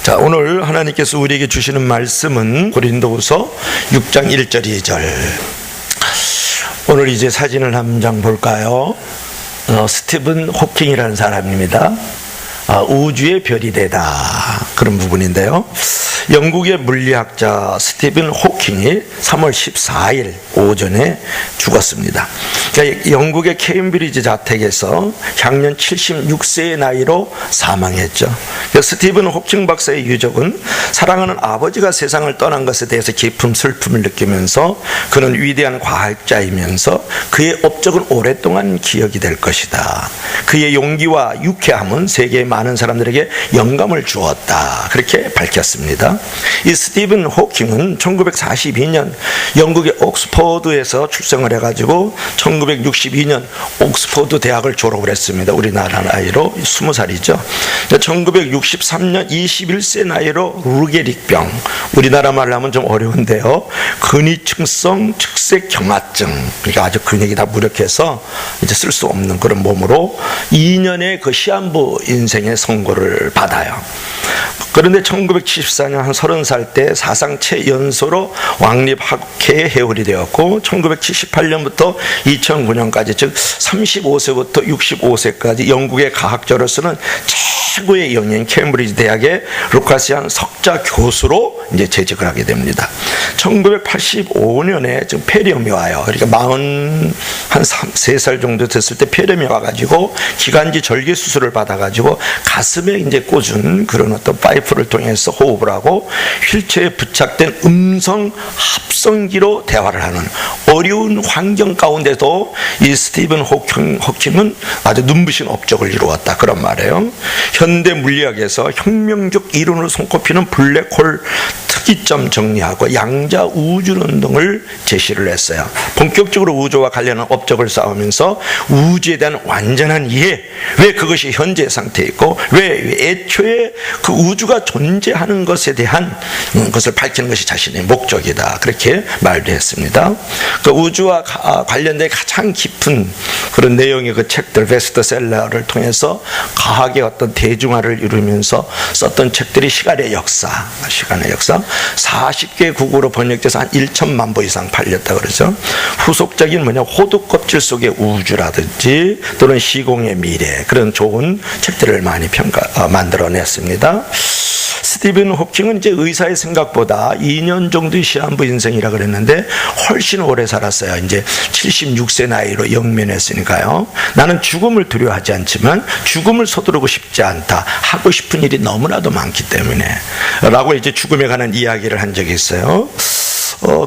자, 오늘 하나님께서 우리에게 주시는 말씀은 고린도후서 6장 1절 2절. 오늘 이제 사진을 한 장 볼까요? 스티븐 호킹이라는 사람입니다. 우주의 별이 되다, 그런 부분인데요. 영국의 물리학자 스티븐 호킹이 3월 14일 오전에 죽었습니다. 그러니까 영국의 케임브리지 자택에서 향년 76세의 나이로 사망했죠. 스티븐 호킹 박사의 유족은 사랑하는 아버지가 세상을 떠난 것에 대해서 깊은 슬픔을 느끼면서 그는 위대한 과학자이면서 그의 업적은 오랫동안 기억이 될 것이다. 그의 용기와 유쾌함은 세계의 많은 사람들에게 영감을 주었다, 그렇게 밝혔습니다. 이 스티븐 호킹은 1942년 영국의 옥스퍼드에서 출생을 해가지고 1962년 옥스퍼드 대학을 졸업을 했습니다. 우리나라 나이로 20살이죠. 1963년 21세 나이로 루게릭병, 우리나라 말로 하면 좀 어려운데요, 근위층성 측색 경화증, 그러니까 아주 근육이 다 무력해서 이제 쓸 수 없는 그런 몸으로 2년의 그 시한부 인생의 선고를 받아요. 그런데 1974년 한 30살 때 사상 최연소로 왕립학회에 회원이 되었고 1978년부터 2009년까지 즉 35세부터 65세까지 영국의 과학자로서는 최고의 영예인 케임브리지 대학의 루카시안 석자 교수로 이제 재직을 하게 됩니다. 1985년에 지금 폐렴이 와요. 그러니까 43살 정도 됐을 때 폐렴이 와가지고 기관지 절개 수술을 받아가지고 가슴에 이제 꽂은 그런 어떤 파이프를 통해서 호흡을 하고 휠체어에 부착된 음성 합성기로 대화를 하는 어려운 환경 가운데도 이 스티븐 호킹은 아주 눈부신 업적을 이루었다, 그런 말이에요. 현대 물리학에서 혁명적 이론으로 손꼽히는 블랙홀 특이점 정리하고 양자 우주론 등을 제시를 했어요. 본격적으로 우주와 관련한 업적을 쌓으면서 우주에 대한 완전한 이해, 왜 그것이 현재 상태에 있고 왜 애초에 그 우주가 존재하는 것에 대한 것을 밝히는 것이 자신의 목적이다, 그렇게 말도 했습니다. 그 우주와 관련된 가장 깊은 그런 내용의 그 책들, 베스트셀러를 통해서 과학의 어떤 대중화를 이루면서 썼던 책들이 시간의 역사 40개 국어로 번역돼서 한 1천만 부 이상 팔렸다 그러죠. 후속작인 호두 껍질 속의 우주라든지 또는 시공의 미래, 그런 좋은 책들을 많이 만들어냈습니다. 스티븐 호킹은 이제 의사의 생각보다 2년 정도의 시한부 인생이라 그랬는데 훨씬 오래 살았어요. 이제 76세 나이로 영면했으니까요. 나는 죽음을 두려워하지 않지만 죽음을 서두르고 싶지 않다. 하고 싶은 일이 너무나도 많기 때문에 라고 이제 죽음에 관한 이야기를 한 적이 있어요.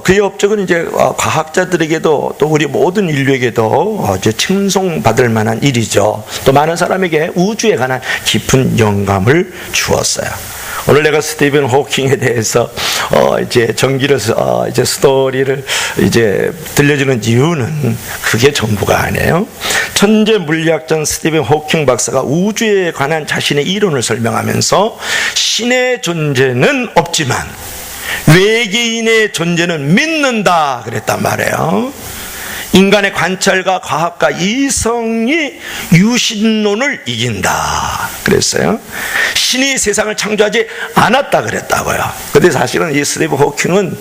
그의 업적은 이제 과학자들에게도 또 우리 모든 인류에게도 이제 칭송받을 만한 일이죠. 또 많은 사람에게 우주에 관한 깊은 영감을 주었어요. 오늘 내가 스티븐 호킹에 대해서 이제 전기를 이제 스토리를 이제 들려주는 이유는 그게 전부가 아니에요. 천재 물리학자 스티븐 호킹 박사가 우주에 관한 자신의 이론을 설명하면서 신의 존재는 없지만 외계인의 존재는 믿는다, 그랬단 말이에요. 인간의 관찰과 과학과 이성이 유신론을 이긴다 그랬어요. 신이 세상을 창조하지 않았다 그랬다고요. 근데 사실은 이 스티븐 호킹은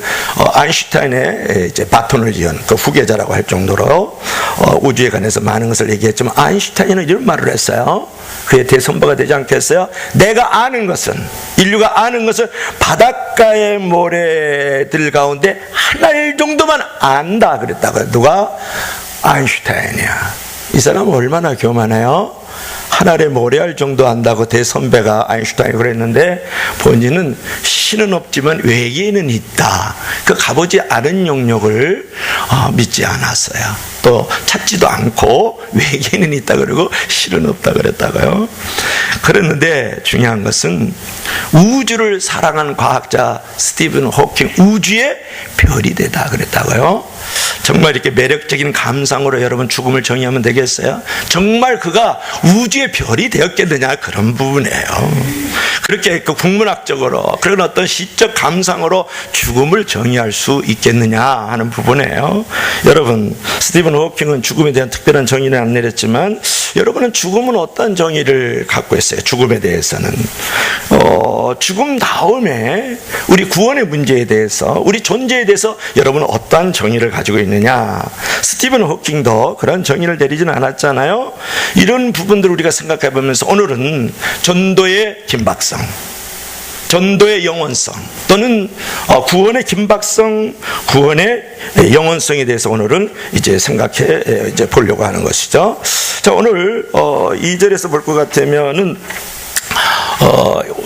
아인슈타인의 이제 바톤을 이은 그 후계자라고 할 정도로 우주에 관해서 많은 것을 얘기했지만 아인슈타인은 이런 말을 했어요. 그의 대선배가 되지 않겠어요? 내가 아는 것은, 인류가 아는 것은 바닷가의 모래들 가운데 하나일 정도만 안다 그랬다고요. 누가? 아인슈타인이야. 이 사람은 얼마나 교만해요? 하늘의 모래알 정도 안다고 대선배가 아인슈타인이 그랬는데 본인은 신은 없지만 외계인은 있다, 그 가보지 않은 영역을 믿지 않았어요. 또 찾지도 않고 외계인은 있다 그러고 신은 없다 그랬다고요. 그랬는데 중요한 것은 우주를 사랑한 과학자 스티븐 호킹, 우주의 별이 되다 그랬다고요. 정말 이렇게 매력적인 감상으로 여러분 죽음을 정의하면 되겠어요? 정말 그가 우주의 별이 되었겠느냐, 그런 부분이에요. 그렇게 그 국문학적으로 그런 어떤 시적 감상으로 죽음을 정의할 수 있겠느냐 하는 부분이에요. 여러분, 스티븐 스티븐 호킹은 죽음에 대한 특별한 정의는 안 내렸지만 여러분은 죽음은 어떤 정의를 갖고 있어요? 죽음에 대해서는 죽음 다음에 우리 구원의 문제에 대해서, 우리 존재에 대해서 여러분은 어떠한 정의를 가지고 있느냐? 스티븐 호킹도 그런 정의를 내리지는 않았잖아요. 이런 부분들을 우리가 생각해 보면서 오늘은 전도의 긴박성, 전도의 영원성, 또는 구원의 긴박성, 구원의 영원성에 대해서 오늘은 이제 생각해 보려고 하는 것이죠. 자, 오늘 2절에서 볼 것 같으면은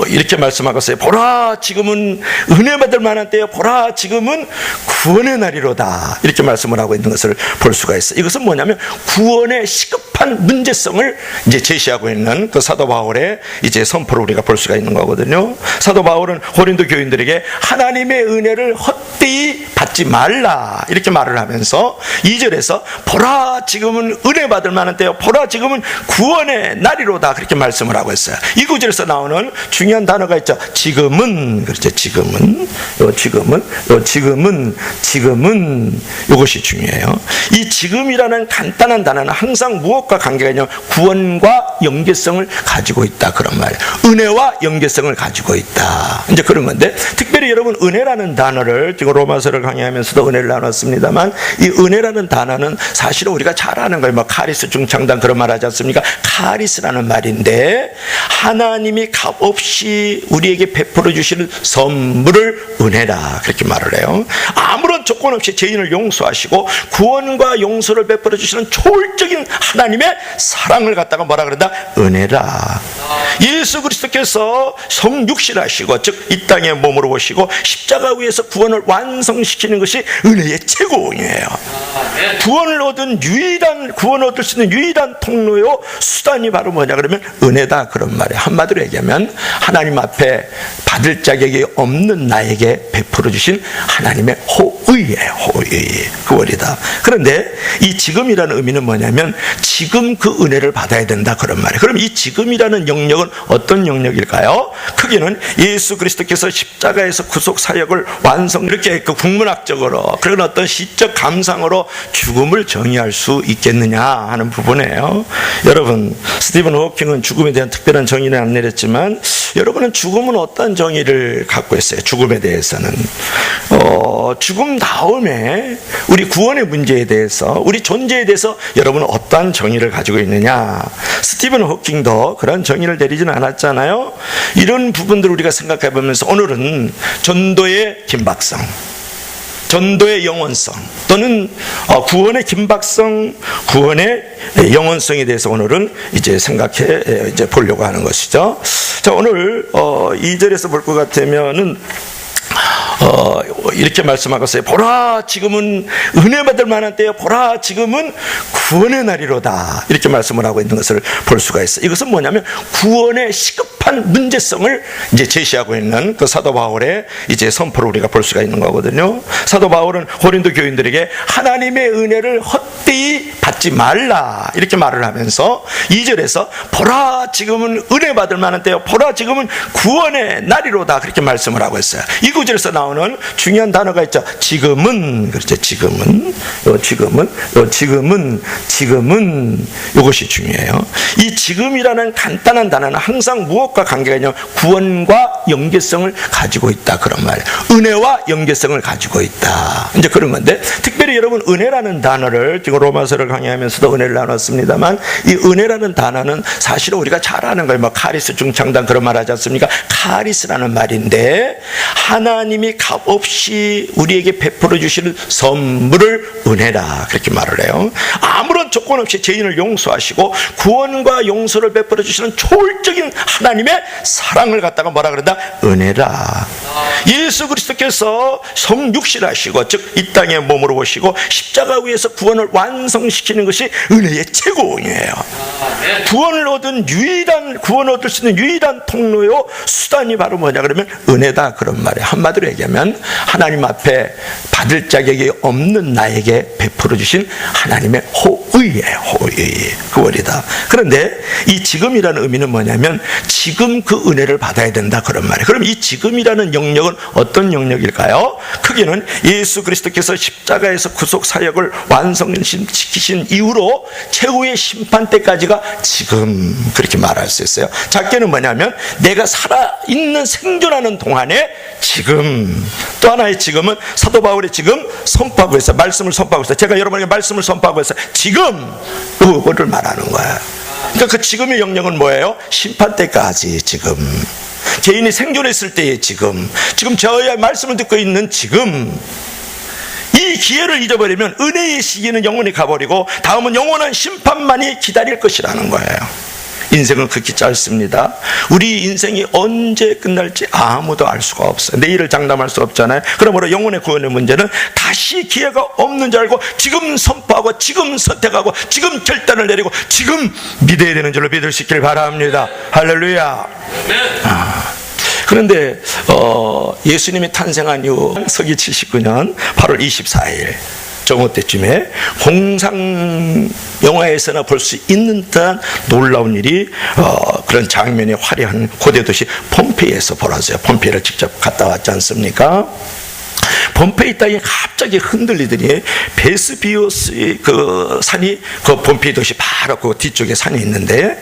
이렇게 말씀하겠어요. 보라, 지금은 은혜 받을 만한 때요. 보라, 지금은 구원의 날이로다. 이렇게 말씀을 하고 있는 것을 볼 수가 있어요. 이것은 뭐냐면 구원의 시급한 문제성을 이제 제시하고 있는 그 사도 바울의 이제 선포를 우리가 볼 수가 있는 거거든요. 사도 바울은 고린도 교인들에게 하나님의 은혜를 헛되이 받지 말라, 이렇게 말을 하면서 2절에서 보라, 지금은 은혜 받을 만한 때요. 보라, 지금은 구원의 날이로다. 그렇게 말씀을 하고 있어요. 이 구절에서 나오는 중요한 단어가 있죠. 지금은, 그렇죠. 지금은 이것이 중요해요. 이 지금이라는 간단한 단어는 항상 무엇과 관계가 있냐면 구원과 연계성을 가지고 있다, 그런 말이에요. 은혜와 연계성을 가지고 있다, 이제 그런 건데, 특별히 여러분 은혜라는 단어를 지금 로마서를 강의하면서도 은혜를 나눴습니다만, 이 은혜라는 단어는 사실은 우리가 잘 아는 거예요. 뭐 카리스 중창단 그런 말 하지 않습니까? 카리스라는 말인데, 하나님이 값없이 우리에게 베풀어 주시는 선물을 은혜라, 그렇게 말을 해요. 아무런 조건 없이 죄인을 용서하시고 구원과 용서를 베풀어 주시는 초월적인 하나님의 사랑을 갖다가 뭐라 그런다? 은혜라. 예수 그리스도께서 성육신하시고, 즉 이 땅에 몸으로 오시고 십자가 위에서 구원을 완성시키는 것이 은혜의 최고이에요. 구원을 얻을 수 있는 유일한 통로요 수단이 바로 뭐냐 그러면 은혜다, 그런 말이에요. 한마디로 얘기하면 하나님 앞에 받을 자격이 없는 나에게 베풀어 주신 하나님의 호의예요. 호의, 그원이다. 그런데 이 지금이라는 의미는 뭐냐면 지금 그 은혜를 받아야 된다, 그런 말이에요. 그럼 이 지금이라는 영역은 어떤 영역일까요? 크게는 예수 그리스도께서 십자가에서 구속 사역을 완성, 이렇게 그 국문학적으로 그런 어떤 시적 감상으로 죽음을 정의할 수 있겠느냐 하는 부분이에요. 여러분, 스티븐 호킹은 죽음에 대한 특별한 정의는 안 내렸지만 여러분은 죽음은 어떤 정의를 갖고 있어요? 죽음에 대해서는 죽음 다음에 우리 구원의 문제에 대해서, 우리 존재에 대해서 여러분은 어떠한 정의를 가지고 있느냐? 스티븐 호킹도 그런 정의를 내리지는 않았잖아요. 이런 부분들을 우리가 생각해 보면서 오늘은 전도의 긴박성, 전도의 영원성, 또는 구원의 긴박성, 구원의 영원성에 대해서 오늘은 이제 생각해 보려고 하는 것이죠. 자, 오늘 2절에서 볼 것 같으면은 이렇게 말씀하겠어요. 보라, 지금은 은혜 받을 만한 때요. 보라, 지금은 구원의 날이로다. 이렇게 말씀을 하고 있는 것을 볼 수가 있어요. 이것은 뭐냐면 구원의 시급한 문제성을 이제 제시하고 있는 그 사도 바울의 이제 선포를 우리가 볼 수가 있는 거거든요. 사도 바울은 고린도 교인들에게 하나님의 은혜를 헛되이 받지 말라, 이렇게 말을 하면서 2절에서 보라, 지금은 은혜 받을 만한 때요. 보라, 지금은 구원의 날이로다. 그렇게 말씀을 하고 있어요. 이 구절에서 나오는 중요한 단어가 있죠. 지금은, 그렇죠. 지금은 이것이 중요해요. 이 지금이라는 간단한 단어는 항상 무엇과 관계가 있냐면 구원과 연계성을 가지고 있다, 그런 말이에요. 은혜와 연계성을 가지고 있다, 이제 그런 건데, 특별히 여러분 은혜라는 단어를 지금 로마서를 강의하면서도 은혜를 나눴습니다만, 이 은혜라는 단어는 사실은 우리가 잘 아는 거예요. 뭐 카리스 중창단 그런 말 하지 않습니까? 카리스라는 말인데, 하나님이 값없이 우리에게 베풀어 주시는 선물을 은혜라, 그렇게 말을 해요. 아무런 조건 없이 죄인을 용서하시고 구원과 용서를 베풀어 주시는 초월적인 하나님의 사랑을 갖다가 뭐라 그런다? 은혜라. 예수 그리스도께서 성육신하시고, 즉 이 땅에 몸으로 오시고 십자가 위에서 구원을 완성시키는 지키는 것이 은혜의 최고이에요. 구원을 얻을 수 있는 유일한 통로요 수단이 바로 뭐냐 그러면 은혜다, 그런 말이에요. 한마디로 얘기하면 하나님 앞에 받을 자격이 없는 나에게 베풀어 주신 하나님의 호의예요. 호의, 구원이다. 그런데 이 지금이라는 의미는 뭐냐면 지금 그 은혜를 받아야 된다, 그런 말이에요. 그럼 이 지금이라는 영역은 어떤 영역일까요? 크게는 예수 그리스도께서 십자가에서 구속 사역을 완성시키신 이후로 최후의 심판 때까지가 지금, 그렇게 말할 수 있어요. 작게는 뭐냐면 내가 살아있는 생존하는 동안에 지금, 또 하나의 지금은 사도 바울이 지금 선포하고 있어요. 말씀을 선포하고 있어요. 제가 여러분에게 말씀을 선포하고 있어요. 지금 그거를 말하는 거예요. 그러니까 그 지금의 영역은 뭐예요? 심판 때까지 지금, 개인이 생존했을 때의 지금 저의 말씀을 듣고 있는 지금, 이 기회를 잊어버리면 은혜의 시기는 영원히 가버리고 다음은 영원한 심판만이 기다릴 것이라는 거예요. 인생은 그렇게 짧습니다. 우리 인생이 언제 끝날지 아무도 알 수가 없어요. 내일을 장담할 수 없잖아요. 그러므로 영혼의 구원의 문제는 다시 기회가 없는 줄 알고 지금 선포하고 지금 선택하고 지금 결단을 내리고 지금 믿어야 되는 줄로 믿을 수 있기를 바랍니다. 할렐루야. 그런데 예수님이 탄생한 이후 서기 79년 8월 24일 정오 때쯤에 공상 영화에서나 볼 수 있는 듯한 놀라운 일이 그런 장면이 화려한 고대 도시 폼페이에서 벌어져요. 폼페이를 직접 갔다 왔지 않습니까? 폼페이 땅이 갑자기 흔들리더니 베스비우스의 그 산이, 그 폼페이 도시 바로 그 뒤쪽에 산이 있는데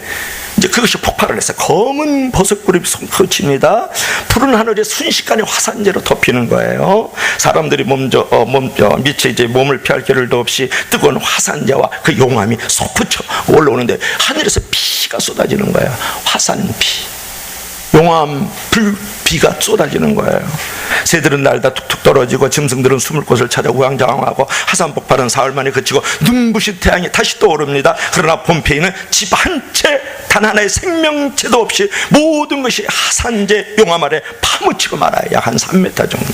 이제 그것이 폭발을 했어요. 검은 버섯구름이 솟구칩니다. 푸른 하늘에 순식간에 화산재로 덮이는 거예요. 사람들이 밑에 이제 몸을 피할 겨를도 없이 뜨거운 화산재와 그 용암이 솟구쳐 올라오는데 하늘에서 피가 쏟아지는 거예요. 화산피, 용암, 비가 쏟아지는 거예요. 새들은 날다 툭툭 떨어지고 짐승들은 숨을 곳을 찾아 우왕좌왕하고 화산 폭발은 사흘 만에 그치고 눈부신 태양이 다시 떠오릅니다. 그러나 폼페이는 집 한 채 단 하나의 생명체도 없이 모든 것이 화산재 용암 아래 파묻히고 말아요. 약 한 3m 정도.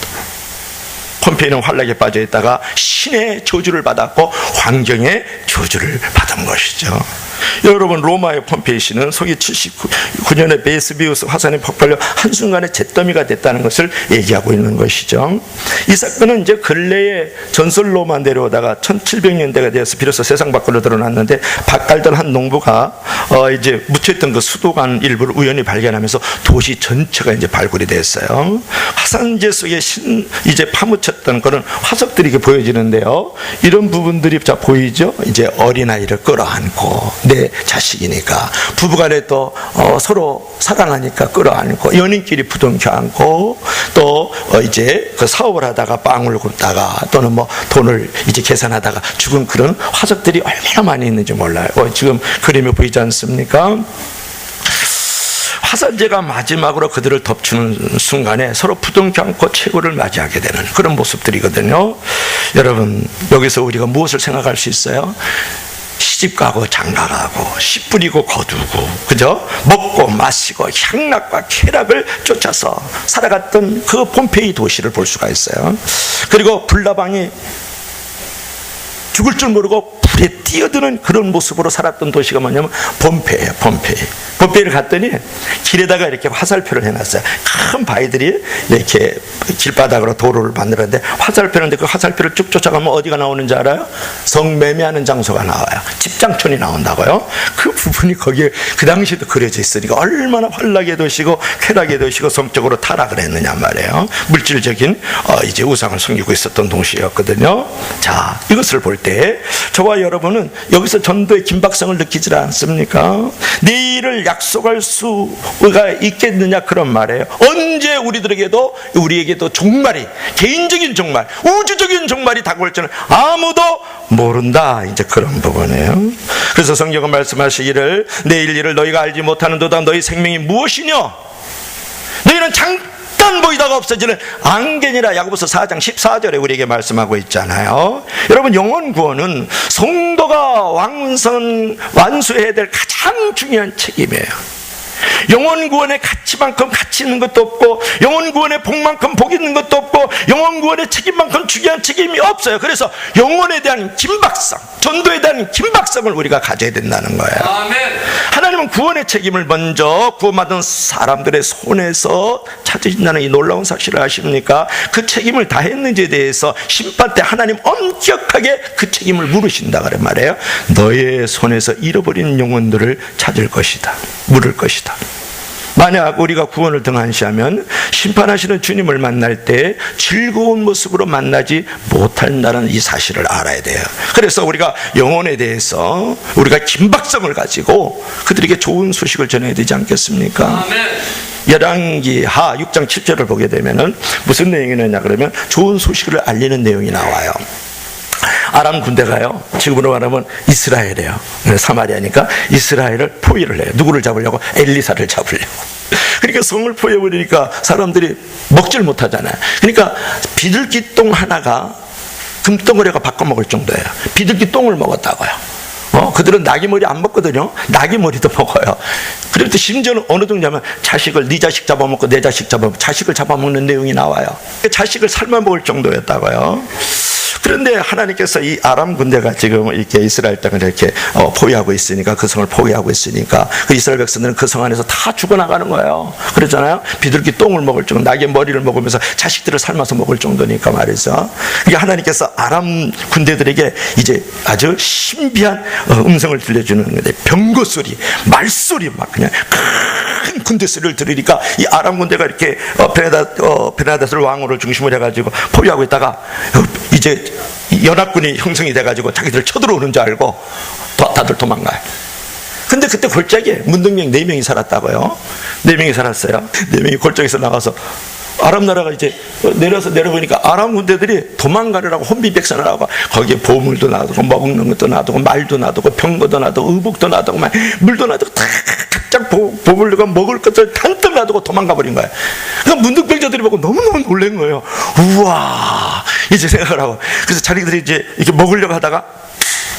폼페이는 환락에 빠져 있다가 신의 저주를 받았고 환경의 저주를 받은 것이죠. 여러분, 로마의 폼페이시는 서기 79년에 베스비우스 화산이 폭발로 한순간에 잿더미가 됐다는 것을 얘기하고 있는 것이죠. 이 사건은 이제 근래에 전설로만 내려오다가 1700년대가 되어서 비로소 세상 밖으로 드러났는데 밭갈던 한 농부가 이제 묻혀있던 그 수도관 일부를 우연히 발견하면서 도시 전체가 이제 발굴이 됐어요. 화산재 속에 이제 파묻혔던 그런 화석들이 이렇게 보여지는데요. 이런 부분들이 자 보이죠? 이제 어린아이를 끌어안고, 내 자식이니까 부부간에 또 서로 사랑하니까 끌어안고 연인끼리 부둥켜 안고 또 이제 그 사업을 하다가 빵을 굽다가 또는 뭐 돈을 이제 계산하다가 죽은 그런 화석들이 얼마나 많이 있는지 몰라요. 지금 그림이 보이지 않습니까? 화산재가 마지막으로 그들을 덮치는 순간에 서로 부둥켜 안고 최후를 맞이하게 되는 그런 모습들이거든요. 여러분, 여기서 우리가 무엇을 생각할 수 있어요? 시집가고 장가가고 씨 뿌리고 거두고, 그죠? 먹고 마시고 향락과 쾌락을 쫓아서 살아갔던 그 폼페이 도시를 볼 수가 있어요. 그리고 불나방이 죽을 줄 모르고 불에 뛰어드는 그런 모습으로 살았던 도시가 뭐냐면 폼페이예요. 폼페이를 갔더니 길에다가 이렇게 화살표를 해놨어요. 큰 바위들이 이렇게 길바닥으로 도로를 만들었는데 화살표인데 그 화살표를 쭉 쫓아가면 어디가 나오는지 알아요? 성매매하는 장소가 나와요. 집장촌이 나온다고요. 그 부분이 거기에 그 당시에도 그려져 있으니까 얼마나 환락의 도시고 쾌락의 도시고 성적으로 타락을 했느냐 말이에요. 물질적인 이제 우상을 섬기고 있었던 도시였거든요. 자, 이것을 볼 때 저와 여러분은 여기서 전도의 긴박성을 느끼지 않습니까? 내일을 약속할 수가 있겠느냐, 그런 말이에요. 언제 우리에게도 종말이, 개인적인 종말, 우주적인 종말이 다가올 줄은 아무도 모른다, 이제 그런 부분이에요. 그래서 성경은 말씀하시기를 내일 일을 너희가 알지 못하는도다. 너희 생명이 무엇이냐? 너희는 잠깐 보이다가 없어지는 안개니라. 야고보서 4장 14절에 우리에게 말씀하고 있잖아요. 여러분, 영혼 구원은 성도가 완수해야 될 가장 중요한 책임이에요. 영혼 구원의 가치만큼 가치 있는 것도 없고, 영혼 구원의 복만큼 복 있는 것도 없고, 영혼 구원의 책임만큼 중요한 책임이 없어요. 그래서 영혼에 대한 긴박성, 전도에 대한 긴박성을 우리가 가져야 된다는 거예요. 아멘. 하나님은 구원의 책임을 먼저 구원받은 사람들의 손에서 찾으신다는 이 놀라운 사실을 아십니까? 그 책임을 다했는지에 대해서 심판 때 하나님 엄격하게 그 책임을 물으신다 그런 말이에요. 너의 손에서 잃어버린 영혼들을 찾을 것이다, 물을 것이다. 만약 우리가 구원을 등한시하면 심판하시는 주님을 만날 때 즐거운 모습으로 만나지 못한다는 이 사실을 알아야 돼요. 그래서 우리가 영혼에 대해서 우리가 긴박성을 가지고 그들에게 좋은 소식을 전해야 되지 않겠습니까? 아멘. 열왕기하 6장 7절을 보게 되면은 무슨 내용이 나냐 그러면 좋은 소식을 알리는 내용이 나와요. 아람 군대가요, 지금으로 말하면 이스라엘이에요. 사마리아니까 이스라엘을 포위를 해요. 누구를 잡으려고? 엘리사를 잡으려고. 그러니까 성을 포위해버리니까 사람들이 먹질 못하잖아요. 그러니까 비둘기 똥 하나가 금덩어리가 바꿔먹을 정도예요. 비둘기 똥을 먹었다고요. 그들은 나귀머리 안 먹거든요. 나귀머리도 먹어요. 그리고 또 심지어는 어느 정도냐면 자식을, 네 자식 잡아먹고 내 자식 잡아먹고 자식을 잡아먹는 내용이 나와요. 자식을 삶아 먹을 정도였다고요. 그런데 하나님께서 이 아람 군대가 지금 이렇게 이스라엘 땅을 이렇게 포위하고 있으니까, 그 성을 포위하고 있으니까 그 이스라엘 백성들은 그 성 안에서 다 죽어나가는 거예요. 그러잖아요. 비둘기 똥을 먹을 정도, 낙의 머리를 먹으면서 자식들을 삶아서 먹을 정도니까 말이죠. 이게 하나님께서 아람 군대들에게 이제 아주 신비한 음성을 들려주는 건데, 병거 소리, 말소리, 막 그냥 큰 군대 소리를 들으니까 이 아람 군대가 이렇게 베나다스를 왕으로 중심으로 해가지고 포위하고 있다가 이제 연합군이 형성이 돼가지고 자기들 쳐들어오는 줄 알고 다들 도망가요. 근데 그때 골짜기에 문둥병 4명이 살았다고요. 4명이 살았어요. 4명이 골짜기에서 나가서 아람 나라가 이제 내려보니까 아람 군대들이 도망가려고 혼비백산을 하고, 거기에 보물도 놔두고 먹는 것도 놔두고 말도 놔두고 병거도 놔두고 의복도 놔두고 물도 놔두고 다 각자 보물과 먹을 것을 잔뜩 놔두고 도망가 버린 거예요. 그러니까 문둥병자들이 보고 너무너무 놀란 거예요. 우와, 이제 생각을 하고, 그래서 자기들이 이제 이렇게 먹으려고 하다가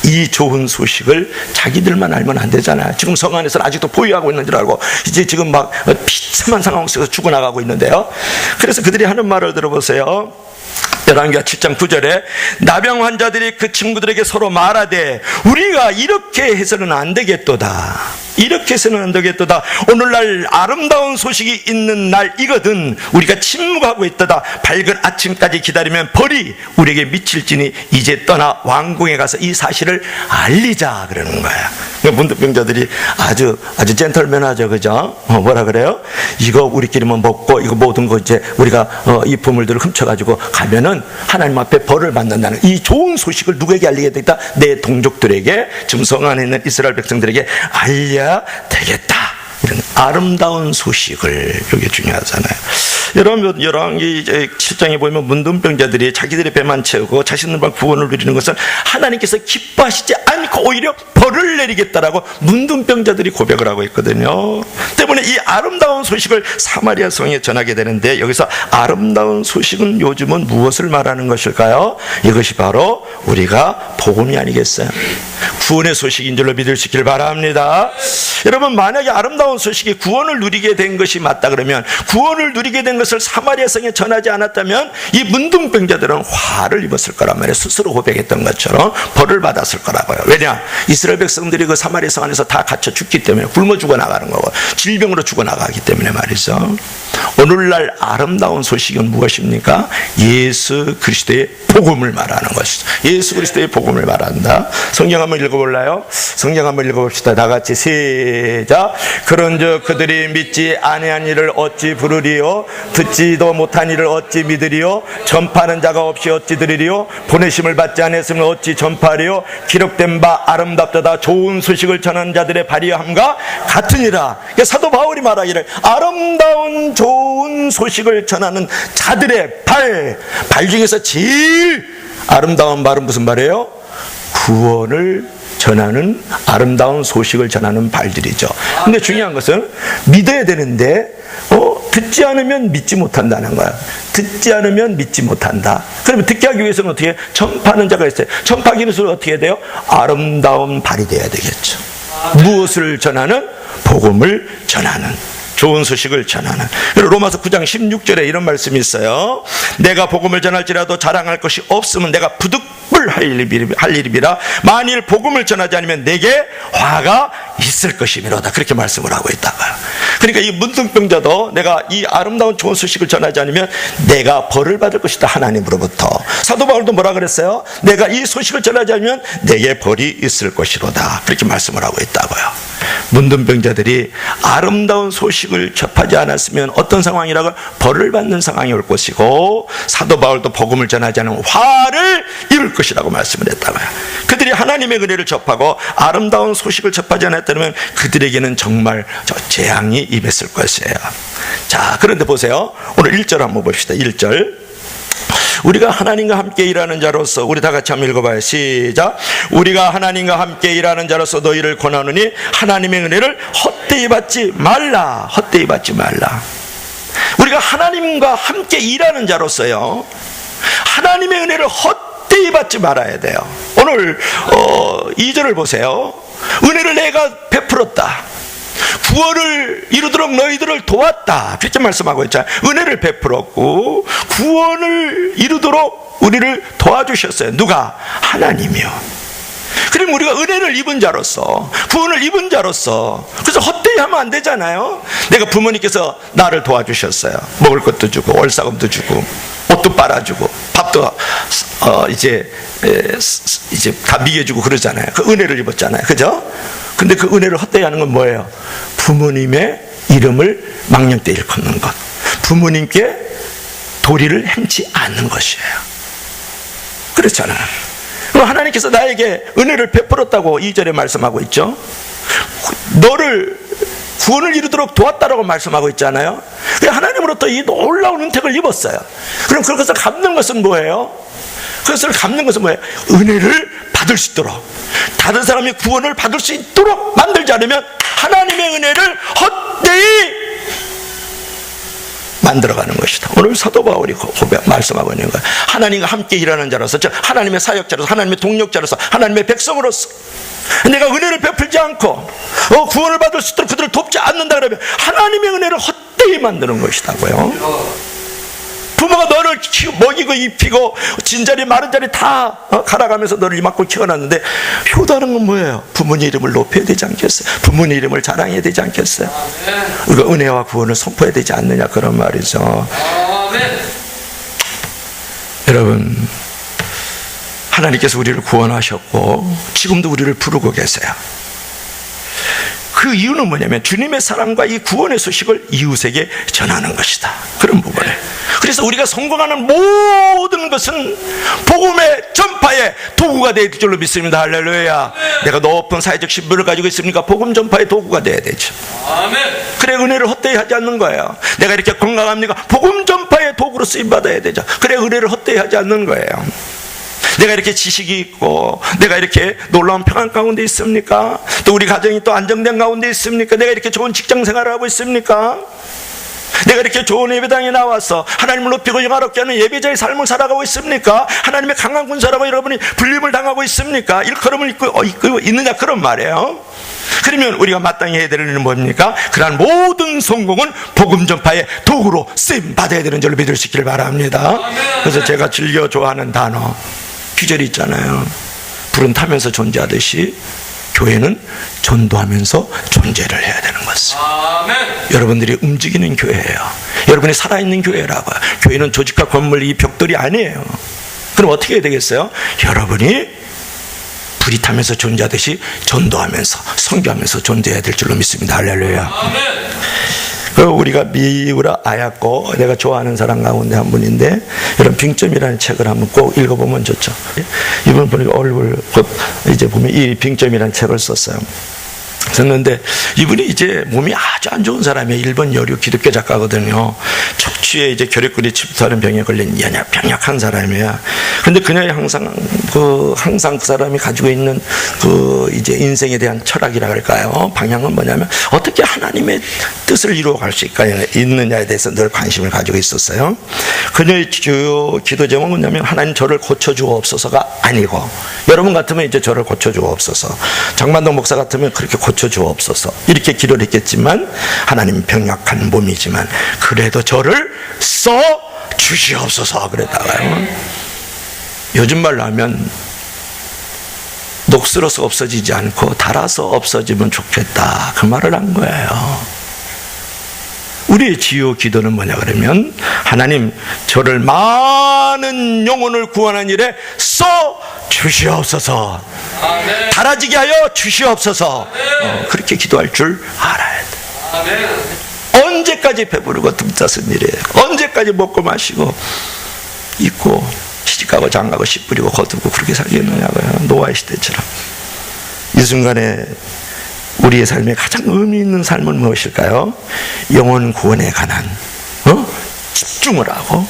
이 좋은 소식을 자기들만 알면 안 되잖아요. 지금 성 안에서는 아직도 포위하고 있는 줄 알고 이제 지금 막 비참한 상황 속에서 죽어나가고 있는데요. 그래서 그들이 하는 말을 들어보세요. 열왕기하 7장 9절에 나병 환자들이 그 친구들에게 서로 말하되 우리가 이렇게 해서는 안 되겠도다. 이렇게 해서는 안 되겠도다. 오늘날 아름다운 소식이 있는 날이거든 우리가 침묵하고 있도다. 밝은 아침까지 기다리면 벌이 우리에게 미칠지니 이제 떠나 왕궁에 가서 이 사실을 알리자 그러는 거야. 문득병자들이 아주 젠틀맨하죠, 그죠? 뭐라 그래요? 이거 우리끼리만 먹고 이거 모든 거 이제 우리가 이 보물들을 훔쳐가지고 가면은 하나님 앞에 벌을 받는다는 이 좋은 소식을 누구에게 알리게 되겠다? 내 동족들에게, 지금 성 안에 있는 이스라엘 백성들에게 알려야 되겠다. 이런 아름다운 소식을, 이게 중요하잖아요. 여러분, 열왕기 7장에 보면 문둥병자들이 자기들의 배만 채우고 자신들만 구원을 누리는 것은 하나님께서 기뻐하시지 않고 오히려 벌을 내리겠다라고 문둥병자들이 고백을 하고 있거든요. 때문에 이 아름다운 소식을 사마리아 성에 전하게 되는데, 여기서 아름다운 소식은 요즘은 무엇을 말하는 것일까요? 이것이 바로 우리가 복음이 아니겠어요? 구원의 소식인 줄로 믿을 수 있기를 바랍니다. 여러분, 만약에 아름다운 소식이 구원을 누리게 된 것이 맞다 그러면, 구원을 누리게 된 것을 사마리아 성에 전하지 않았다면 이 문둥병자들은 화를 입었을 거란 말이에요. 스스로 고백했던 것처럼 벌을 받았을 거라고요. 왜냐? 이스라엘 백성들이 그 사마리아 성 안에서 다 갇혀 죽기 때문에, 굶어 죽어나가는 거고 질병으로 죽어나가기 때문에 말이죠. 오늘날 아름다운 소식은 무엇입니까? 예수 그리스도의 복음을 말하는 것이죠. 예수 그리스도의 복음을 말한다. 성경 한번 읽어볼래요? 성경 한번 읽어봅시다. 다 같이 시작. 그런즉 그들이 믿지 아니한 일을 어찌 부르리요? 듣지도 못한 일을 어찌 믿으리요? 전파하는 자가 없이 어찌 들으리요? 보내심을 받지 않았으면 어찌 전파하리요? 기록된 바 아름답도다. 좋은 소식을 전하는 자들의 발휘함과 같으니라. 사도 바울이 말하기를 아름다운 좋은 소식을 전하는 자들의 발 중에서 제일 아름다운 말은 무슨 말이에요? 구원을 전하는, 아름다운 소식을 전하는 발들이죠. 근데 중요한 것은 믿어야 되는데 듣지 않으면 믿지 못한다는 거야. 듣지 않으면 믿지 못한다. 그러면 듣게 하기 위해서는 어떻게? 전파하는 자가 있어요. 전파하기 위해서는 어떻게 해야 돼요? 아름다운 발이 돼야 되겠죠. 무엇을 전하는? 복음을 전하는, 좋은 소식을 전하는. 로마서 9장 16절에 이런 말씀이 있어요. 내가 복음을 전할지라도 자랑할 것이 없으면 내가 부득불 할 일이라. 만일 복음을 전하지 않으면 내게 화가 있을 것이미로다. 그렇게 말씀을 하고 있다고요. 그러니까 이 문둥병자도 내가 이 아름다운 좋은 소식을 전하지 않으면 내가 벌을 받을 것이다, 하나님으로부터. 사도 바울도 뭐라 그랬어요? 내가 이 소식을 전하지 않으면 내게 벌이 있을 것이로다. 그렇게 말씀을 하고 있다고요. 문둥병자들이 아름다운 소식을 접하지 않았으면 어떤 상황이라고? 벌을 받는 상황이 올 것이고, 사도 바울도 복음을 전하지 않으면 화를 입을 것이라고 말씀을 했다고요. 그들이 하나님의 은혜를 접하고 아름다운 소식을 접하지 않았다면 그들에게는 정말 재앙이 임했을 것이에요. 자, 그런데 보세요. 오늘 1절 한번 봅시다. 1절. 우리가 하나님과 함께 일하는 자로서, 우리 다 같이 한번 읽어봐요. 시작. 우리가 하나님과 함께 일하는 자로서 너희를 권하노니 하나님의 은혜를 헛되이 받지 말라. 헛되이 받지 말라. 우리가 하나님과 함께 일하는 자로서요, 하나님의 은혜를 헛되이 받지 말아야 돼요. 오늘 2절을 보세요. 은혜를 내가 베풀었다, 구원을 이루도록 너희들을 도왔다, 그렇게 말씀하고 있잖아요. 은혜를 베풀었고 구원을 이루도록 우리를 도와주셨어요. 누가? 하나님이요. 그럼 우리가 은혜를 입은 자로서, 구원을 입은 자로서, 그래서 헛되이 하면 안 되잖아요. 내가 부모님께서 나를 도와주셨어요. 먹을 것도 주고 월사금도 주고 옷도 빨아주고 밥도 이제 다 미개주고 그러잖아요. 그 은혜를 입었잖아요. 그죠? 근데 그 은혜를 헛되이 하는 건 뭐예요? 부모님의 이름을 망령되이 일컫는 것, 부모님께 도리를 행치 않는 것이에요. 그렇잖아요. 그럼 하나님께서 나에게 은혜를 베풀었다고 2절에 말씀하고 있죠. 너를 구원을 이루도록 도왔다라고 말씀하고 있잖아요. 하나님으로부터 이 놀라운 은택을 입었어요. 그럼 그것을 갚는 것은 뭐예요? 그것을 갚는 것은 뭐예요? 은혜를 받을 수 있도록, 다른 사람이 구원을 받을 수 있도록 만들지 않으면 하나님의 은혜를 헛되이 만들어가는 것이다. 오늘 사도 바울이 말씀하고 있는 거예요. 하나님과 함께 일하는 자로서, 즉 하나님의 사역자로서, 하나님의 동력자로서, 하나님의 백성으로서 내가 은혜를 베풀지 않고 구원을 받을 수 있도록 그들을 돕지 않는다 그러면 하나님의 은혜를 헛되이 만드는 것이다고요. 부모가 너를 먹이고 입히고 진자리 마른 자리 다 갈아가면서 너를 이만큼 키워놨는데 효도하는 건 뭐예요? 부모님 이름을 높여야 되지 않겠어요? 부모님 이름을 자랑해야 되지 않겠어요? 우리가 은혜와 구원을 선포해야 되지 않느냐, 그런 말이죠. 여러분, 하나님께서 우리를 구원하셨고 지금도 우리를 부르고 계세요. 그 이유는 뭐냐면 주님의 사랑과 이 구원의 소식을 이웃에게 전하는 것이다, 그런 부분에. 그래서 우리가 성공하는 모든 것은 복음의 전파의 도구가 되어야 될 줄로 믿습니다. 할렐루야. 내가 높은 사회적 신분을 가지고 있으니까 복음 전파의 도구가 되어야 되죠. 그래 은혜를 헛되이 하지 않는 거예요. 내가 이렇게 건강합니까? 복음 전파의 도구로 쓰임받아야 되죠. 그래 은혜를 헛되이 하지 않는 거예요. 내가 이렇게 지식이 있고 내가 이렇게 놀라운 평안 가운데 있습니까? 또 우리 가정이 또 안정된 가운데 있습니까? 내가 이렇게 좋은 직장 생활을 하고 있습니까? 내가 이렇게 좋은 예배당에 나와서 하나님을 높이고 영화롭게 하는 예배자의 삶을 살아가고 있습니까? 하나님의 강한 군사라고 여러분이 불림을 당하고 있습니까? 일컬음을 입고 있느냐, 그런 말이에요. 그러면 우리가 마땅히 해야 되는 일은 뭡니까? 그러한 모든 성공은 복음 전파의 도구로 쓰임 받아야 되는 줄로 믿을 수 있기를 바랍니다. 그래서 제가 즐겨 좋아하는 단어, 귀절이 있잖아요. 불은 타면서 존재하듯이 교회는 전도하면서 존재를 해야 되는 것을. 여러분들이 움직이는 교회예요. 여러분이 살아있는 교회라고요. 교회는 조직과 건물, 이 벽돌이 아니에요. 그럼 어떻게 해야 되겠어요? 여러분이 불이 타면서 존재하듯이 전도하면서 선교하면서 존재해야 될 줄로 믿습니다. 할렐루야. 우리가 미우라 아야코, 내가 좋아하는 사람 가운데 한 분인데, 이런 빙점이라는 책을 한번 꼭 읽어보면 좋죠. 이분 보니까 얼굴 곧 이제 보면 이 빙점이라는 책을 썼어요. 썼는데 이분이 이제 몸이 아주 안 좋은 사람이에요. 일본 여류 기독교 작가거든요. 척추에 이제 결핵근이 침투하는 병에 걸린 병약한 사람이에요. 그런데 그녀이 항상 그 사람이 가지고 있는 그 이제 인생에 대한 철학이라 할까요? 방향은 뭐냐면 어떻게 하나님의 뜻을 이루어갈 수 있느냐에 대해서 늘 관심을 가지고 있었어요. 그녀의 주요 기도 제목은 뭐냐면 하나님 저를 고쳐주옵소서가 아니고, 여러분 같으면 이제 저를 고쳐주옵소서, 장만동 목사 같으면 그렇게 고쳐주옵소서, 고쳐주옵소서 이렇게 기도를 했겠지만 하나님 병약한 몸이지만 그래도 저를 써 주시옵소서 그랬다가요. 요즘 말로 하면 녹슬어서 없어지지 않고 닳아서 없어지면 좋겠다 그 말을 한 거예요. 우리의 지요 기도는 뭐냐 그러면 하나님 저를 많은 영혼을 구원한 일에 써 주시옵소서. 아멘. 달아지게 하여 주시옵소서. 그렇게 기도할 줄 알아야 돼. 아멘. 언제까지 배부르고 듬таз은 일이에요. 언제까지 먹고 마시고 입고 시집가고 장가고 씨 뿌리고 거두고 그렇게 살겠느냐고요. 노아의 시대처럼. 이 순간에 우리의 삶에 가장 의미 있는 삶은 무엇일까요? 영혼 구원에 관한 집중을 하고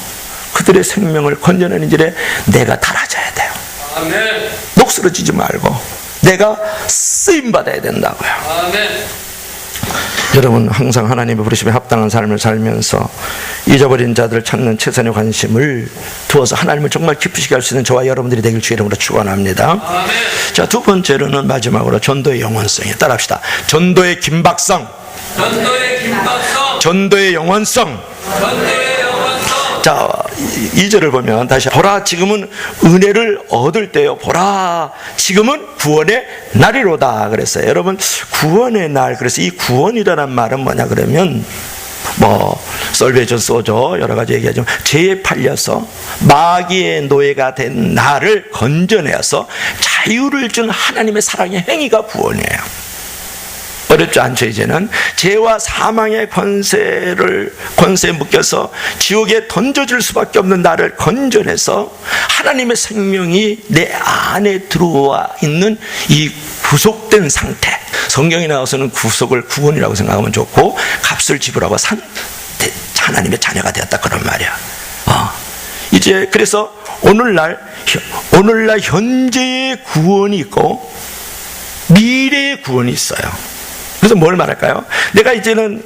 그들의 생명을 건져내는 일에 내가 달아져야 돼요. 아멘. 녹슬어지지 말고 내가 쓰임받아야 된다고요. 아멘. 여러분 항상 하나님의 부르심에 합당한 삶을 살면서 잊어버린 자들을 찾는 최선의 관심을 두어서 하나님을 정말 기쁘시게 할 수 있는 저와 여러분들이 되길 주의 이름으로 축원합니다. 아멘. 자, 두 번째로는 마지막으로 전도의 영원성이 따라합시다. 전도의 긴박성, 전도의 긴박성, 전도의 영원성, 전도의 영원성. 자, 2절을 보면 다시 보라 지금은 은혜를 얻을 때요 보라 지금은 구원의 날이로다 그랬어요. 여러분 구원의 날, 그래서 이 구원이라는 말은 뭐냐 그러면 솔베이션 소저 여러 가지 얘기하지만 죄에 팔려서 마귀의 노예가 된 나를 건져내어서 자유를 준 하나님의 사랑의 행위가 구원이에요. 어렵지 않죠. 이제는 죄와 사망의 권세에 묶여서 지옥에 던져질 수밖에 없는 나를 건져내서 하나님의 생명이 내 안에 들어와 있는 이 구속된 상태. 성경에 나와서는 구속을 구원이라고 생각하면 좋고 값을 지불하고 하나님의 자녀가 되었다 그런 말이야. 이제 그래서 오늘날 현재의 구원이 있고 미래의 구원이 있어요. 그래서 뭘 말할까요? 내가 이제는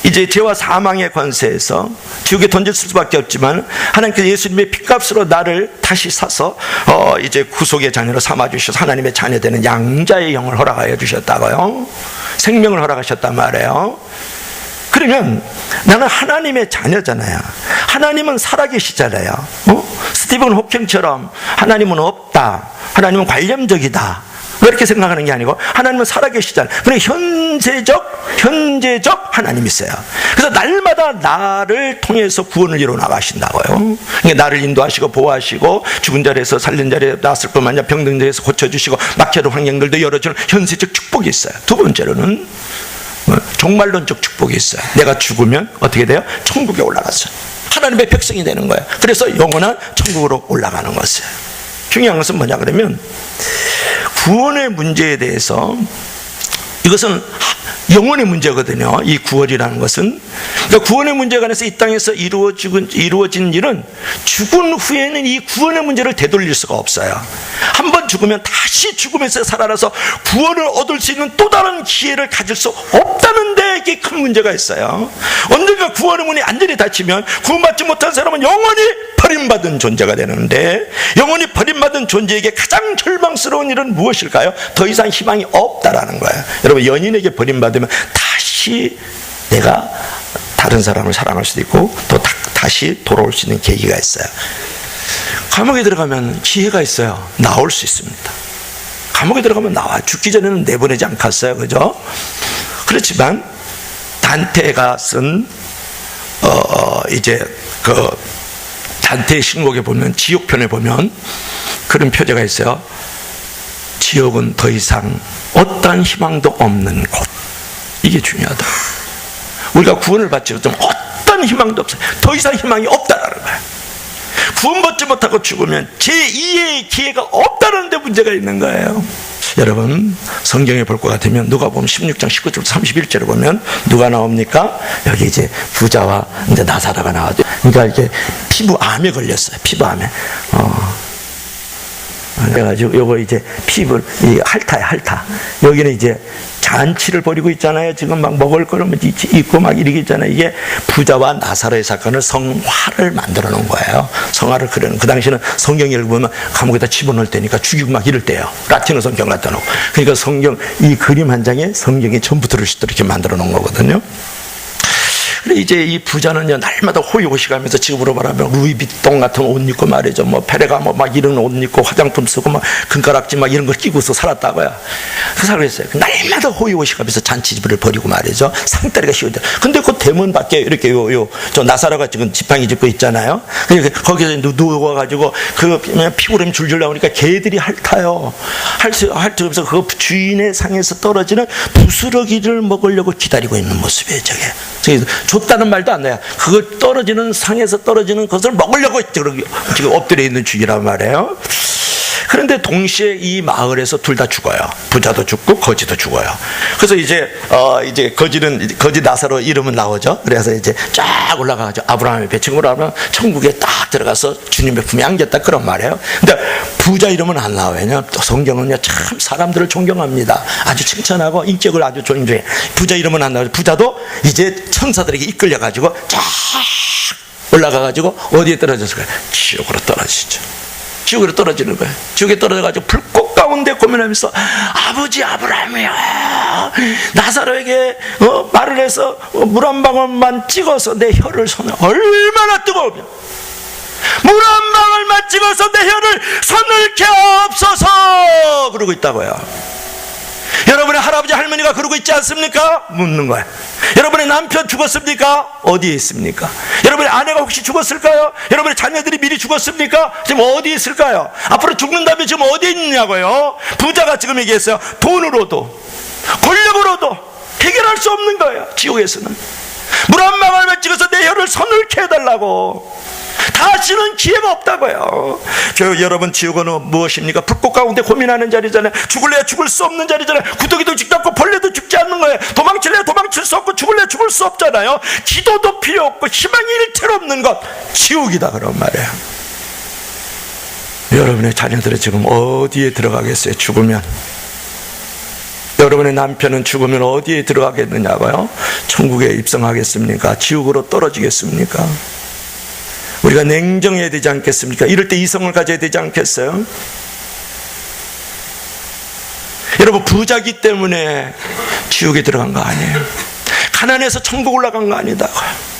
이제 죄와 사망의 권세에서 지옥에 던질 수밖에 없지만 하나님께서 예수님의 피값으로 나를 다시 사서 이제 구속의 자녀로 삼아주셔서 하나님의 자녀 되는 양자의 영을 허락하여 주셨다고요. 생명을 허락하셨단 말이에요. 그러면 나는 하나님의 자녀잖아요. 하나님은 살아계시잖아요. 스티븐 호킹처럼 하나님은 없다, 하나님은 관념적이다 그렇게 생각하는 게 아니고 하나님은 살아계시잖아요. 그러니까 현재적 하나님이 있어요. 그래서 날마다 나를 통해서 구원을 이루어 나가신다고요. 그러니까 나를 인도하시고 보호하시고 죽은 자리에서 살린 자리에 나았을 뿐만 아니라 병든 자리에서 고쳐주시고 막혀든 환경들도 열어주는 현세적 축복이 있어요. 두 번째로는 종말론적 축복이 있어요. 내가 죽으면 어떻게 돼요? 천국에 올라갔어요. 하나님의 백성이 되는 거예요. 그래서 영원한 천국으로 올라가는 것이에요. 중요한 것은 뭐냐 그러면 구원의 문제에 대해서 이것은 영혼의 문제거든요. 이 구원이라는 것은. 그러니까 구원의 문제에 관해서 이 땅에서 이루어진 일은 죽은 후에는 이 구원의 문제를 되돌릴 수가 없어요. 한번 죽으면 다시 죽으면서 살아나서 구원을 얻을 수 있는 또 다른 기회를 가질 수 없다는 데 이게 큰 문제가 있어요. 언젠가 구원의 문이 완전히 닫히면 구원받지 못한 사람은 영원히 버림받은 존재가 되는데, 영원히 버림받은 존재에게 가장 절망스러운 일은 무엇일까요? 더 이상 희망이 없다라는 거예요. 여러분, 연인에게 버림받으면 다시 내가 다른 사람을 사랑할 수도 있고 또 다시 돌아올 수 있는 계기가 있어요. 감옥에 들어가면 기회가 있어요. 나올 수 있습니다. 감옥에 들어가면 나와. 죽기 전에는 내보내지 않겠어요, 그죠? 그렇지만 단테가 쓴 이제 그 단테의 신곡에 보면, 지옥편에 보면 그런 표제가 있어요. 지옥은 더 이상 어떠한 희망도 없는 곳. 이게 중요하다. 우리가 구원을 받지 못하면 어떤 희망도 없어요. 더 이상 희망이 없다라는 거예요. 구원받지 못하고 죽으면 제2의 기회가 없다는 데 문제가 있는 거예요. 여러분, 성경에 볼 것 같으면 누가복음 16장 19절부터 31절을 보면 누가 나옵니까? 여기 이제 부자와 이제 나사로가 나와죠. 그러니까 이렇게 피부암에 걸렸어요. 피부암에. 그래가지고 요거 이제 피부를 이 핥아요, 핥아. 여기는 이제 잔치를 벌이고 있잖아요. 지금 막 먹을 거는 있고 막 이러고 있잖아요. 이게 부자와 나사로의 사건을 성화를 만들어 놓은 거예요. 성화를 그려놓은. 그 당시에는 성경 읽으면 감옥에다 집어넣을 때니까 죽이고 막 이럴 때예요. 라틴어 성경 갖다 놓고. 그러니까 성경 이 그림 한 장에 성경이 전부 들을 수 있도록 이렇게 만들어 놓은 거거든요. 그래 이제 이 부자는요 날마다 호의호식하면서 지금으로 말하면 루이비통 같은 옷 입고 말이죠, 뭐 페레가모 막 이런 옷 입고 화장품 쓰고 막 금가락지 막 이런 걸 끼고서 살았다고요. 그래서 그랬어요. 날마다 호의호식하면서 잔치집을 벌이고 말이죠. 상다리가 휘어져. 근데 그 대문 밖에 이렇게 저 나사로가 지금 지팡이 짚고 있잖아요. 그러니까 거기서 누워가지고 그 피고름이 줄줄 나오니까 개들이 핥아요. 핥으면서 그 주인의 상에서 떨어지는 부스러기를 먹으려고 기다리고 있는 모습이에요. 저게 줬다는 말도 안 나요. 그걸 떨어지는 상에서 떨어지는 것을 먹으려고 지금 엎드려 있는 중이란 말이에요. 그런데 동시에 이 마을에서 둘 다 죽어요. 부자도 죽고 거지도 죽어요. 그래서 이제 거지 나사로 이름은 나오죠. 그래서 이제 쫙 올라가가지고 아브라함의 배친구로 하면 천국에 딱 들어가서 주님의 품에 안겼다 그런 말이에요. 근데 부자 이름은 안 나와요. 왜냐면 또 성경은요 참 사람들을 존경합니다. 아주 칭찬하고 인격을 아주 존중해. 부자 이름은 안 나와요. 부자도 이제 천사들에게 이끌려가지고 쫙 올라가가지고 어디에 떨어졌을까요? 지옥으로 떨어지죠. 지옥으로 떨어지는 거예요. 지옥에 떨어져가지고 불꽃 가운데 고민하면서 아버지 아브라함이요, 나사로에게 말을 해서 물 한 방울만 찍어서 내 혀를 손을, 얼마나 뜨거우면 물 한 방울만 찍어서 내 혀를 손을게 없어서 그러고 있다고요. 여러분의 할아버지 할머니가 그러고 있지 않습니까? 묻는 거예요. 여러분의 남편 죽었습니까? 어디에 있습니까? 여러분의 아내가 혹시 죽었을까요? 여러분의 자녀들이 미리 죽었습니까? 지금 어디에 있을까요? 앞으로 죽는다면 지금 어디에 있느냐고요? 부자가 지금 얘기했어요. 돈으로도 권력으로도 해결할 수 없는 거예요. 지옥에서는 물 한 방울만 찍어서 내 혀를 서늘케 해달라고. 다시는 기회가 없다고요. 여러분 지옥은 무엇입니까? 불꽃 가운데 고민하는 자리잖아요. 죽을래야 죽을 수 없는 자리잖아요. 구더기도 죽지 않고 벌레도 죽지 않는 거예요. 도망칠래야 도망칠 수 없고 죽을래야 죽을 수 없잖아요. 기도도 필요 없고 희망이 일체로 없는 것, 지옥이다 그런 말이에요. 여러분의 자녀들은 지금 어디에 들어가겠어요? 죽으면. 여러분의 남편은 죽으면 어디에 들어가겠느냐고요? 천국에 입성하겠습니까? 지옥으로 떨어지겠습니까? 우리가 냉정해야 되지 않겠습니까? 이럴 때 이성을 가져야 되지 않겠어요? 여러분 부자기 때문에 지옥에 들어간 거 아니에요. 가난해서 천국 올라간 거 아니다고요.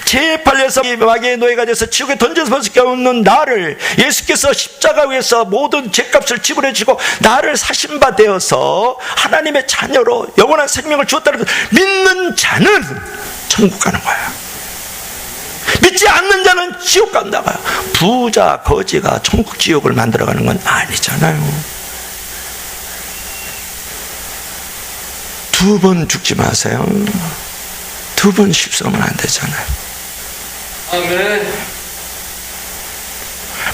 재팔려서 마귀의 노예가 돼서 지옥에 던져서 벗을 게 없는 나를 예수께서 십자가 위에서 모든 죄값을 지불해 주고 나를 사신 바 되어서 하나님의 자녀로 영원한 생명을 주었다는 것, 믿는 자는 천국 가는 거야. 믿지 않는 자는 지옥 간다고요. 부자 거지가 천국 지옥을 만들어가는 건 아니잖아요. 두 번 죽지 마세요. 두 번 실수하면 안 되잖아요. 아멘.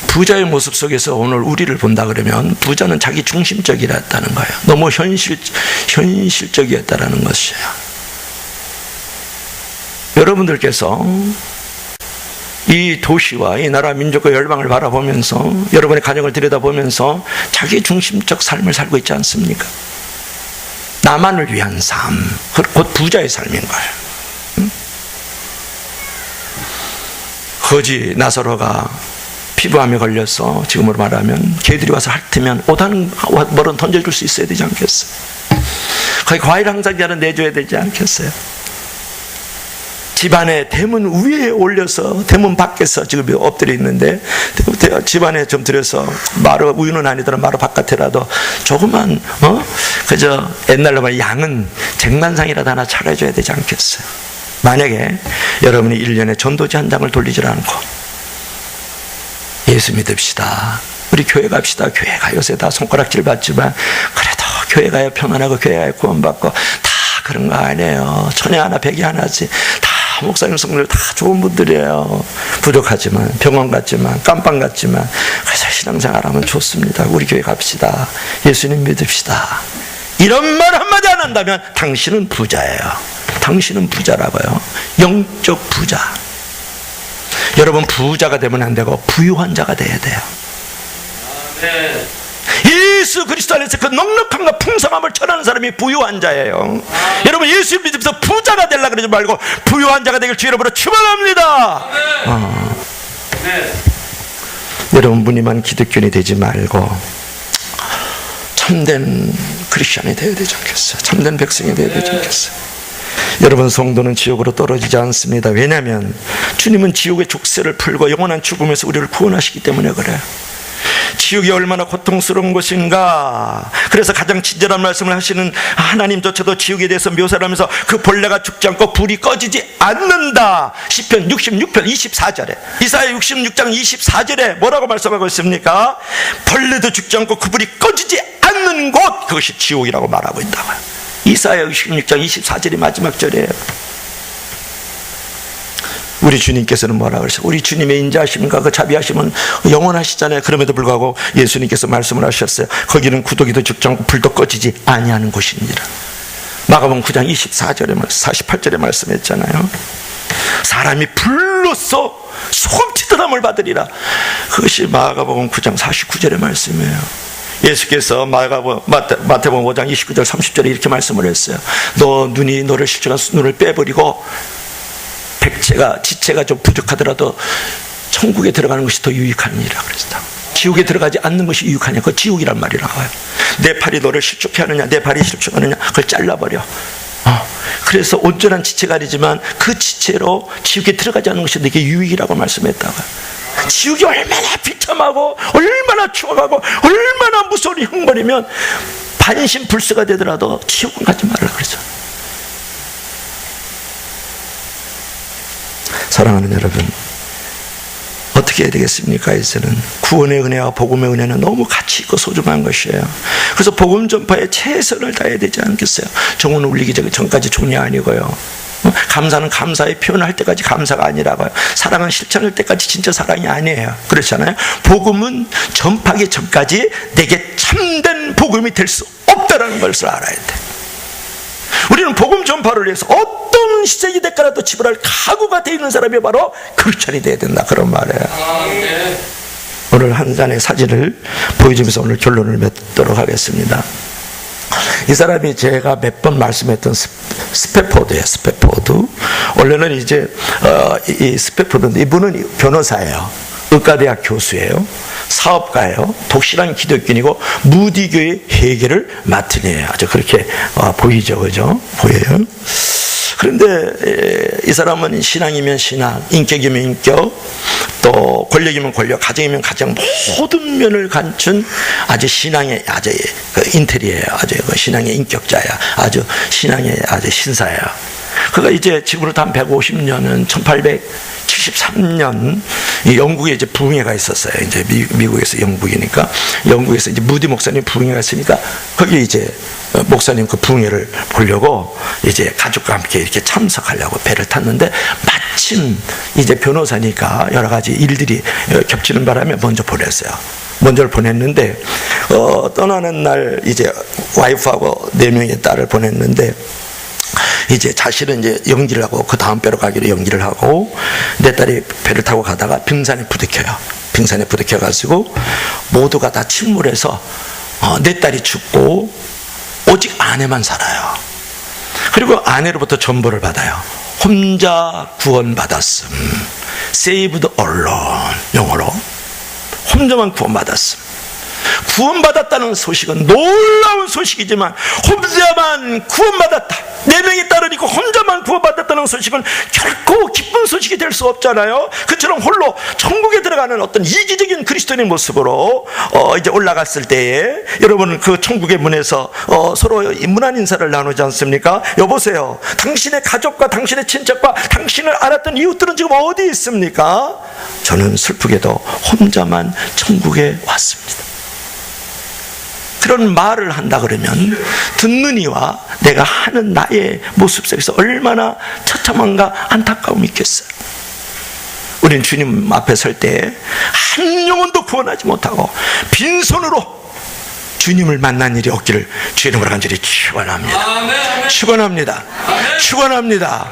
부자의 모습 속에서 오늘 우리를 본다 그러면 부자는 자기 중심적이었다는 거예요. 너무 현실적이었다는 것이에요. 여러분들께서 이 도시와 이 나라 민족과 열방을 바라보면서 여러분의 가정을 들여다보면서 자기 중심적 삶을 살고 있지 않습니까? 나만을 위한 삶, 곧 부자의 삶인 거예요. 거지 나사로가 피부암에 걸려서 지금으로 말하면 개들이 와서 핥으면 옷 한 벌은 던져줄 수 있어야 되지 않겠어요? 거기 과일 한 상자는 내줘야 되지 않겠어요? 집안에 대문 위에 올려서 대문 밖에서 지금 엎드려 있는데 집안에 좀 들여서 마루 우유는 아니더라도 마루 바깥에라도 조그만 그저 옛날로 말하면 양은 쟁반상이라도 하나 차려줘야 되지 않겠어요? 만약에 여러분이 1년에 전도지 한 장을 돌리질 않고 예수 믿읍시다, 우리 교회 갑시다, 교회 가 요새 다 손가락질 받지만 그래도 교회 가야 평안하고 교회 가야 구원받고 다 그런 거 아니에요. 천에 하나 백이 하나지. 다 목사님 성도들 다 좋은 분들이에요. 부족하지만 병원 같지만 깜빵 같지만 그래서 신앙생활하면 좋습니다. 우리 교회 갑시다, 예수님 믿읍시다, 이런 말 한마디 안 한다면 당신은 부자예요. 당신은 부자라고요. 영적 부자. 여러분 부자가 되면 안 되고 부유한 자가 돼야 돼요. 아멘. 예수 그리스도 안에서 그 넉넉함과 풍성함을 전하는 사람이 부유한 자예요. 여러분, 예수 믿으면서 부자가 되려고 그러지 말고 부유한 자가 되길 주의 이름으로 축원합니다. 네. 여러분, 무늬만 기독교인이 되지 말고 참된 크리스천이 되어야 되지 않겠어요? 참된 백성이 되어야 되지 않겠어요? 여러분, 성도는 지옥으로 떨어지지 않습니다. 왜냐하면 주님은 지옥의 족쇄를 풀고 영원한 죽음에서 우리를 구원하시기 때문에 그래요. 지옥이 얼마나 고통스러운 것인가. 그래서 가장 친절한 말씀을 하시는 하나님조차도 지옥에 대해서 묘사를 하면서 그 벌레가 죽지 않고 불이 꺼지지 않는다. 시편 66편 24절에, 이사야 66장 24절에 뭐라고 말씀하고 있습니까? 벌레도 죽지 않고 그 불이 꺼지지 않는 곳, 그것이 지옥이라고 말하고 있다고요. 이사야 66장 24절이 마지막 절이에요. 우리 주님께서는 뭐라 그러세요? 우리 주님의 인자하심과 그 자비하심은 영원하시잖아요. 그럼에도 불구하고 예수님께서 말씀을 하셨어요. 거기는 구더기도 죽지 않고 불도 꺼지지 아니하는 곳이니라. 마가복음 9장 24절에 48절에 말씀했잖아요. 사람이 불로써 소금치듯함을 받으리라. 그것이 마가복음 9장 49절의 말씀이에요. 예수께서 마태복음 5장 29절 30절에 이렇게 말씀을 했어요. 너 눈이 너를 실족한 눈을 빼버리고 지체가 좀 부족하더라도 천국에 들어가는 것이 더 유익하니라 그랬다. 지옥에 들어가지 않는 것이 유익하냐? 그 지옥이란 말이 나와요. 내 팔이 너를 실족해 하느냐, 내 발이 실족하느냐, 그걸 잘라버려. 그래서 온전한 지체가 아니지만 그 지체로 지옥에 들어가지 않는 것이 내게 유익이라고 말씀했다고요. 지옥이 얼마나 비참하고 얼마나 추악하고 얼마나 무서운 형벌이면 반신불수가 되더라도 지옥은 가지 말라 그러죠. 사랑하는 여러분, 어떻게 해야 되겠습니까? 이제는 구원의 은혜와 복음의 은혜는 너무 가치 있고 소중한 것이에요. 그래서 복음 전파에 최선을 다해야 되지 않겠어요? 종은 울리기 전까지 종이 아니고요. 감사는 감사의 표현을 할 때까지 감사가 아니라고요. 사랑은 실천할 때까지 진짜 사랑이 아니에요. 그렇잖아요. 복음은 전파하기 전까지 내게 참된 복음이 될 수 없다는 것을 알아야 돼. 우리는 복음 전파를 위해서 어떤 희생이 될까라도 지불할 각오가 되어 있는 사람이 바로 크리스천이 되어야 된다, 그런 말이에요. 오늘 한 잔의 사진을 보여주면서 오늘 결론을 맺도록 하겠습니다. 이 사람이 제가 몇 번 말씀했던 스패포드예요. 스패포드. 원래는 이제 이 스패포드인데 이분은 변호사예요. 의과대학 교수예요. 사업가예요. 독실한 기독교인이고 무디교의 회계를 맡은 이에요. 아주 그렇게 보이죠, 그죠? 보여요. 그런데 이 사람은 신앙이면 신앙, 인격이면 인격, 또 권력이면 권력, 가정이면 가정, 모든 면을 갖춘 아주 신앙의 아주 인텔이에요. 아주 신앙의 인격자야. 아주 신앙의 아주 신사예요. 그가 이제 지금으로부터 한 150년은 1873년 영국에 이제 부흥회가 있었어요. 이제 미국에서 영국이니까 영국에서 이제 무디 목사님 부흥회가 있으니까 거기 이제 목사님 그 부흥회를 보려고 이제 가족과 함께 이렇게 참석하려고 배를 탔는데 마침 이제 변호사니까 여러 가지 일들이 겹치는 바람에 먼저 보냈어요. 먼저 보냈는데 떠나는 날 이제 와이프하고 4명의 딸을 보냈는데 이제 자신은 이제 연기를 하고 그 다음 배로 가기로 연기를 하고 내 딸이 배를 타고 가다가 빙산에 부딪혀요. 빙산에 부딪혀가지고 모두가 다 침몰해서 내 딸이 죽고 오직 아내만 살아요. 그리고 아내로부터 전보를 받아요. 혼자 구원받았음. Saved alone. 영어로 혼자만 구원받았음. 구원받았다는 소식은 놀라운 소식이지만 혼자만 구원받았다, 4명의 딸을 잃고 혼자만 구원받았다는 소식은 결코 기쁜 소식이 될 수 없잖아요. 그처럼 홀로 천국에 들어가는 어떤 이기적인 그리스도인의 모습으로 이제 올라갔을 때에 여러분 그 천국의 문에서 서로 문안 인사를 나누지 않습니까? 여보세요, 당신의 가족과 당신의 친척과 당신을 알았던 이웃들은 지금 어디 있습니까? 저는 슬프게도 혼자만 천국에 왔습니다. 그런 말을 한다 그러면 듣는 이와 내가 하는 나의 모습 속에서 얼마나 처참함과 안타까움이 있겠어요. 우리는 주님 앞에 설 때 한 영혼도 구원하지 못하고 빈손으로 주님을 만난 일이 없기를 주의 이름으로 간절히 축원합니다. 축원합니다. 축원합니다.